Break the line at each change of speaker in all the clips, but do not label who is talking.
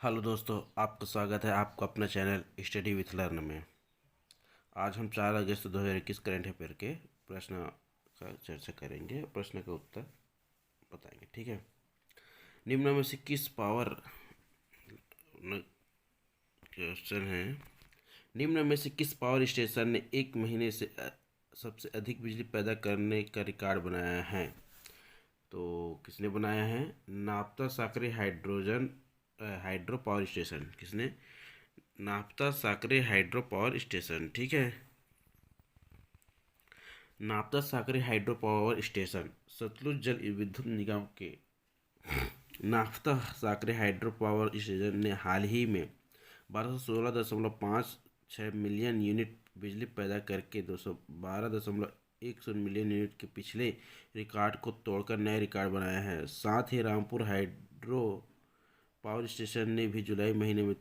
Hello दोस्तों, आपका स्वागत है आपको अपना चैनल स्टडी विथ लर्न में। आज हम 4 अगस्त 2021 करंट अफेयर के प्रश्न का चर्चा करेंगे, प्रश्न का उत्तर बताएंगे। ठीक है। निम्न में से किस पावर क्वेश्चन है, निम्न में से किस पावर स्टेशन ने एक महीने से सबसे अधिक बिजली पैदा करने का रिकॉर्ड बनाया है? तो किसने बनाया है? नाप्ता साकरे हाइड्रो पावर स्टेशन। किसने? नाप्ता साकरे हाइड्रो पावर स्टेशन। ठीक है। नाप्ता Jhakri hydro power station Satluj Jal Vidyut Nigam के नाप्ता साकरे हाइड्रो पावर स्टेशन ने हाल ही में 1216.56 मिलियन यूनिट बिजली पैदा करके 212.10 मिलियन यूनिट के पिछले रिकॉर्ड को तोड़कर नया रिकॉर्ड बनाया है। साथ ही रामपुर हाइड्रो पावर स्टेशन ने भी जुलाई महीने में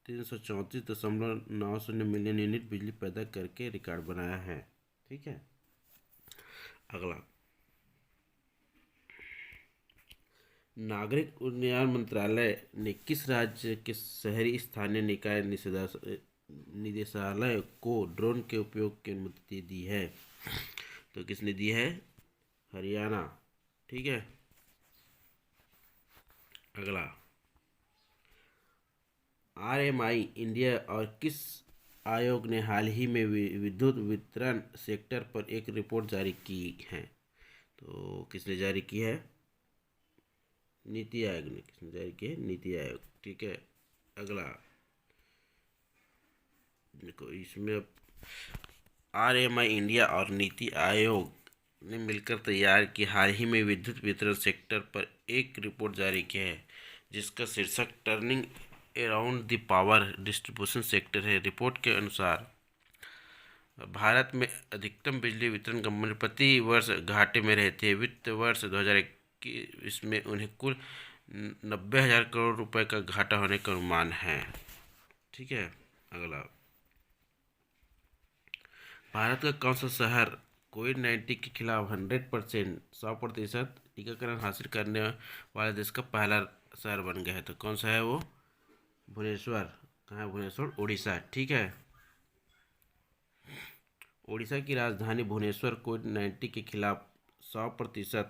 334.90 मिलियन यूनिट बिजली पैदा करके रिकॉर्ड बनाया है। ठीक है। अगला, नागरिक उड्डयन मंत्रालय ने किस राज्य के शहरी स्थानीय निकाय निदेशालय को ड्रोन के उपयोग की अनुमति दी है? तो किसने दी है? हरियाणा। ठीक है। अगला, आरएमआई इंडिया और किस आयोग ने हाल ही में विद्युत वितरण सेक्टर पर एक रिपोर्ट जारी की है? तो किसने जारी की है? नीति आयोग ने। किसने जारी की है? नीति आयोग। ठीक है। अगला, देखो इसमें आरएमआई इंडिया और नीति आयोग ने मिलकर तैयार की हाल ही में विद्युत वितरण सेक्टर पर एक रिपोर्ट जारी की है, जिसका शीर्षक turning around the power distribution sector है। रिपोर्ट के अनुसार भारत में अधिकतम बिजली वितरण कंपनी प्रति वर्ष घाटे में रहती है। वित्त वर्ष 2021 में उन्हें कुल 90,000 करोड़ रुपए का घाटा होने का अनुमान है। ठीक है। अगला, भारत का कौन सा शहर कोविड-19 के खिलाफ 100% टीकाकरण हासिल करने वाले देश का पहला शहर बन गया है? तो कौन सा है वो? भुवनेश्वर। कहाँ है भुवनेश्वर? उड़ीसा। ठीक है। उड़ीसा की राजधानी भुवनेश्वर कोविड-19 के खिलाफ 100%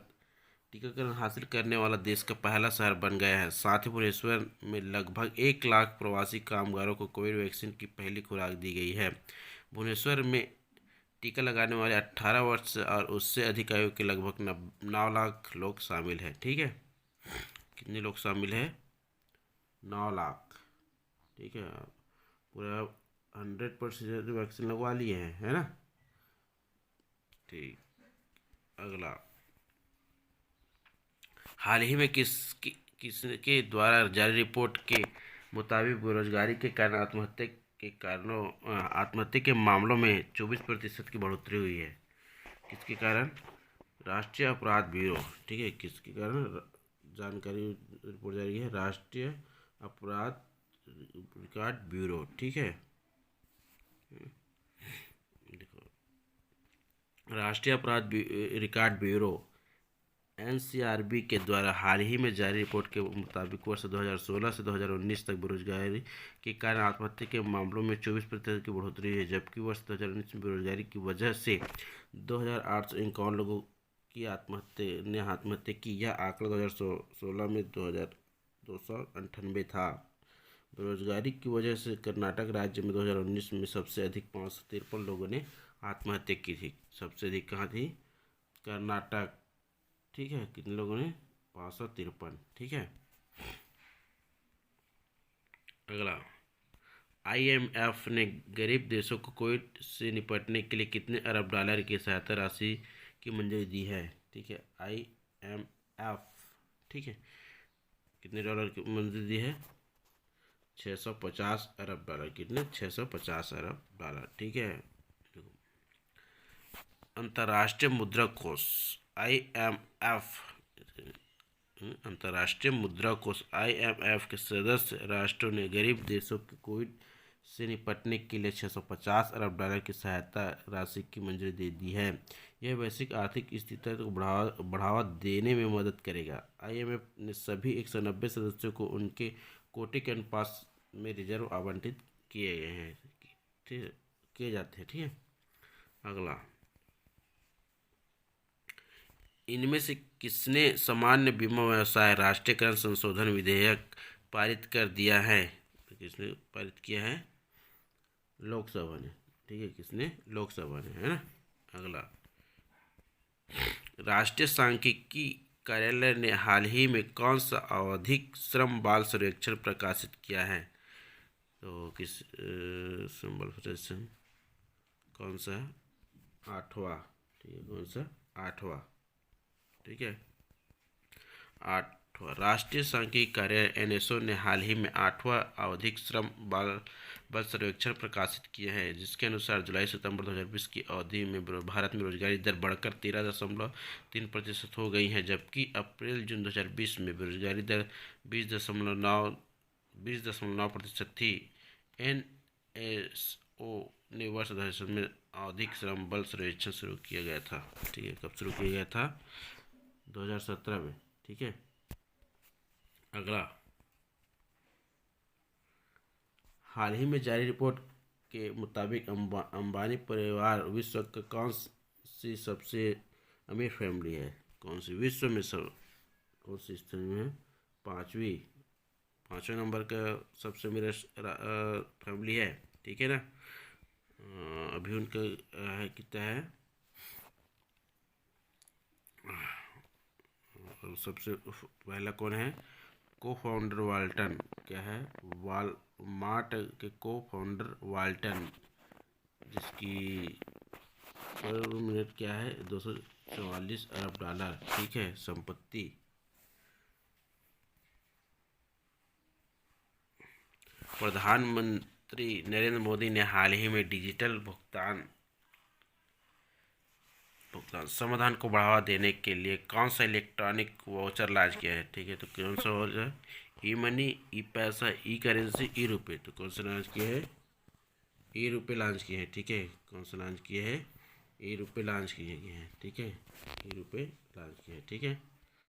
टीकाकरण हासिल करने वाला देश का पहला शहर बन गया है। साथ ही भुवनेश्वर में लगभग 1 लाख प्रवासी कामगारों को कोविड वैक्सीन की पहली खुराक दी गई है। भुवनेश्वर में टीका लगाने वाले 18 वर्ष और उससे अधिक आयु के लगभग 9 लाख लोग शामिल हैं। ठीक है। कितने लोग शामिल हैं? 9 लाख। ठीक है। पूरा 100% वैक्सीन लगवा लिए हैं, है ना? ठीक। अगला, हाल ही में किसके द्वारा जारी रिपोर्ट के मुताबिक बेरोजगारी के कारण आत्महत्या के मामलों में 24% की बढ़ोतरी हुई है? किसके कारण? राष्ट्रीय अपराध ब्यूरो। ठीक है। किसके कारण? जानकारी रिपोर्ट जारी है राष्ट्रीय अपराध रिकॉर्ड ब्यूरो। ठीक है। देखो, राष्ट्रीय अपराध रिकॉर्ड ब्यूरो एनसीआरबी के द्वारा हाल ही में जारी रिपोर्ट के मुताबिक वर्ष 2016 से 2019 तक बेरोजगारी के कारण आत्महत्या के मामलों में 24% की बढ़ोतरी हुई है, जबकि वर्ष 2019 में बेरोजगारी की वजह से 2,851 लोगों की आत्महत्या की। यह आंकड़ा 2016 में 2,298 था। बेरोजगारी की वजह से कर्नाटक राज्य में 2019 में सबसे अधिक 553 लोगों ने आत्महत्या की थी। सबसे अधिक कहाँ थी? कर्नाटक। ठीक है। कितने लोगों ने? 553। ठीक है। अगला, आईएमएफ ने गरीब देशों को कोविड से निपटने के लिए कितने अरब डॉलर की सहायता राशि की मंजूरी दी है? ठीक है। आईएमएफ। ठीक है। कितने डॉलर की मंजूरी दी है? 650 अरब डॉलर। कितने? 650 अरब डॉलर। ठीक है। अंतर्राष्ट्रीय मुद्रा कोष आईएमएफ अंतर्राष्ट्रीय मुद्रा कोष आईएमएफ के सदस्य राष्ट्रों ने गरीब देशों को कोविड से निपटने के लिए 650 अरब डॉलर की सहायता राशि की मंजूरी दे दी है। यह वैश्विक आर्थिक स्थिरता को बढ़ावा देने में मदद करेगा। आईएमएफ ने सभी 190 सदस्यों को उनके कोटि के अनुपात में रिजर्व आवंटित किए गए हैं, ठीक किए जाते हैं। ठीक है, अगला, इनमें से किसने सामान्य बीमा व्यवसाय राष्ट्रीयकरण संशोधन विधेयक पारित कर दिया है? तो किसने पारित किया है? लोकसभा ने। ठीक है, किसने? लोकसभा ने, है ना। अगला, राष्ट्रीय सांख्यिकी कार्यालय ने हाल ही में कौन सा आवधिक श्रम बाल सर्वेक्षण प्रकाशित किया है? तो किस श्रम बाल सर्वेक्षण कौन सा? 8वां। ठीक है, कौन सा? 8वां। ठीक है, 8वां राष्ट्रीय सांख्यिकी कार्यालय एनएसओ ने हाल ही में 8वां आवधिक श्रम बल सर्वेक्षण प्रकाशित किया है, जिसके अनुसार जुलाई सितंबर 2020 की अवधि में भारत में रोजगारी दर बढ़कर 13.3% हो गई है, जबकि अप्रैल जून 2020 में बेरोजगारी दर 20.9% थी। एनएसओ ने वर्ष 2000 में आवधिक श्रम बल सर्वेक्षण शुरू किया गया था। ठीक है, कब शुरू किया गया था? 2017 में। ठीक है, अगला, हाल ही में जारी रिपोर्ट के मुताबिक अंबानी परिवार विश्व का कौन सी सबसे अमीर फैमिली है? कौन सी विश्व में कौन सी स्थिति में है? पाँचवें नंबर का सबसे अमीर फैमिली है। ठीक है ना। अभी उनका कितना है? सबसे पहला कौन है? को फाउंडर वाल्टन। क्या है? वालमार्ट के को फाउंडर वाल्टन, जिसकी पर मिनट क्या है? 244 अरब डॉलर। ठीक है, संपत्ति। प्रधानमंत्री नरेंद्र मोदी ने हाल ही में डिजिटल भुगतान समाधान को बढ़ावा देने के लिए कौन सा इलेक्ट्रॉनिक वाउचर लॉन्च किया है? ठीक है, तो कौन सा वाउचर? ई मनी, ई पैसा, ई करेंसी, ई रुपये। तो कौन सा लॉन्च किया है? ई रुपये लॉन्च किए हैं। ठीक है, कौन सा लॉन्च किए हैं? ई रुपये लॉन्च किए गए हैं। ठीक है, ई रुपये लॉन्च किए हैं। ठीक है।